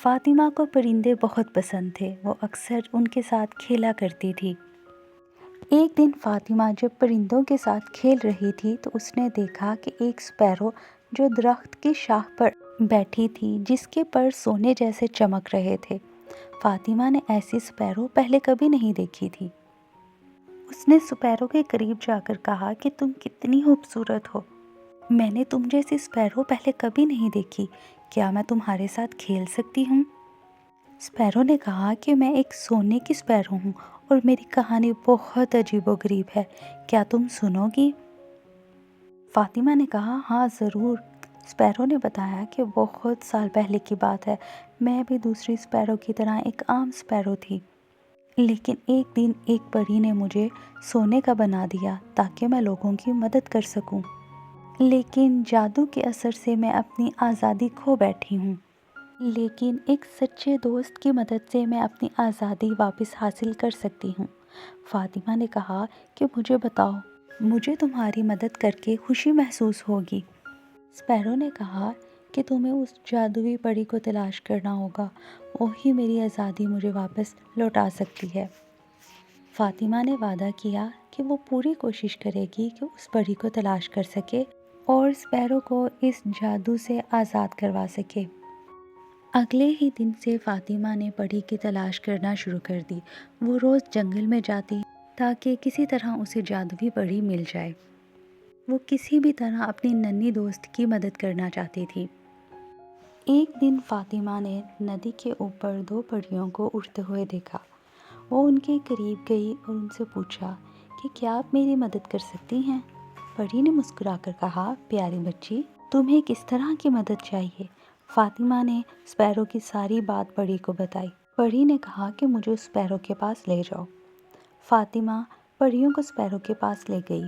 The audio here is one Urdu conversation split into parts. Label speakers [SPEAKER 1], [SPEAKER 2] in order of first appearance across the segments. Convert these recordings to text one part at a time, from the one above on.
[SPEAKER 1] فاطمہ کو پرندے بہت پسند تھے، وہ اکثر ان کے ساتھ کھیلا کرتی تھی۔ ایک دن فاطمہ جب پرندوں کے ساتھ کھیل رہی تھی تو اس نے دیکھا کہ ایک سپیرو جو درخت کی شاخ پر بیٹھی تھی جس کے پر سونے جیسے چمک رہے تھے۔ فاطمہ نے ایسی سپیرو پہلے کبھی نہیں دیکھی تھی۔ اس نے سپیرو کے قریب جا کر کہا کہ تم کتنی خوبصورت ہو، میں نے تم جیسی سپیرو پہلے کبھی نہیں دیکھی، کیا میں تمہارے ساتھ کھیل سکتی ہوں؟ سپیرو نے کہا کہ میں ایک سونے کی سپیرو ہوں اور میری کہانی بہت عجیب و غریب ہے، کیا تم سنو گی؟ فاطمہ نے کہا ہاں ضرور۔ سپیرو نے بتایا کہ بہت سال پہلے کی بات ہے، میں بھی دوسری سپیرو کی طرح ایک عام سپیرو تھی، لیکن ایک دن ایک پری نے مجھے سونے کا بنا دیا تاکہ میں لوگوں کی مدد کر سکوں، لیکن جادو کے اثر سے میں اپنی آزادی کھو بیٹھی ہوں، لیکن ایک سچے دوست کی مدد سے میں اپنی آزادی واپس حاصل کر سکتی ہوں۔ فاطمہ نے کہا کہ مجھے بتاؤ، مجھے تمہاری مدد کر کے خوشی محسوس ہوگی۔ سپیرو نے کہا کہ تمہیں اس جادوئی پری کو تلاش کرنا ہوگا، وہی میری آزادی مجھے واپس لوٹا سکتی ہے۔ فاطمہ نے وعدہ کیا کہ وہ پوری کوشش کرے گی کہ اس پری کو تلاش کر سکے اور سپیرو کو اس جادو سے آزاد کروا سکے۔ اگلے ہی دن سے فاطمہ نے پری کی تلاش کرنا شروع کر دی۔ وہ روز جنگل میں جاتی تاکہ کسی طرح اسے جادوئی پری مل جائے۔ وہ کسی بھی طرح اپنی ننھی دوست کی مدد کرنا چاہتی تھی۔ ایک دن فاطمہ نے ندی کے اوپر دو پریوں کو اڑتے ہوئے دیکھا۔ وہ ان کے قریب گئی اور ان سے پوچھا کہ کیا آپ میری مدد کر سکتی ہیں؟ پری نے مسکرا کر کہا پیاری بچی، تمہیں کس طرح کی مدد چاہیے؟ فاطمہ نے سپیرو کی ساری بات پری کو بتائی۔ پری نے کہا کہ مجھے سپیرو کے پاس لے جاؤ۔ فاطمہ پریوں کو سپیرو کے پاس لے گئی۔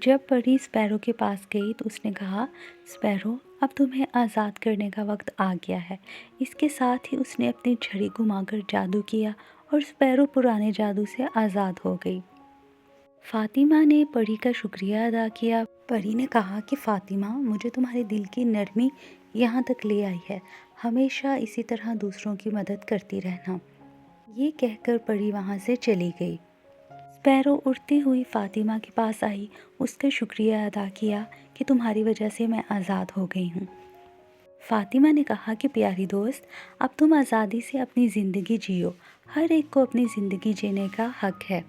[SPEAKER 1] جب پری سپیرو کے پاس گئی تو اس نے کہا سپیرو اب تمہیں آزاد کرنے کا وقت آ گیا ہے۔ اس کے ساتھ ہی اس نے اپنی چھڑی گھما کر جادو کیا اور سپیرو پرانے جادو سے آزاد ہو گئی۔ فاطمہ نے پری کا شکریہ ادا کیا۔ پری نے کہا کہ فاطمہ مجھے تمہارے دل کی نرمی یہاں تک لے آئی ہے، ہمیشہ اسی طرح دوسروں کی مدد کرتی رہنا۔ یہ کہہ کر پری وہاں سے چلی گئی۔ سپیرو اڑتی ہوئی فاطمہ کے پاس آئی، اس کا شکریہ ادا کیا کہ تمہاری وجہ سے میں آزاد ہو گئی ہوں۔ فاطمہ نے کہا کہ پیاری دوست اب تم آزادی سے اپنی زندگی جیو، ہر ایک کو اپنی زندگی جینے کا حق ہے۔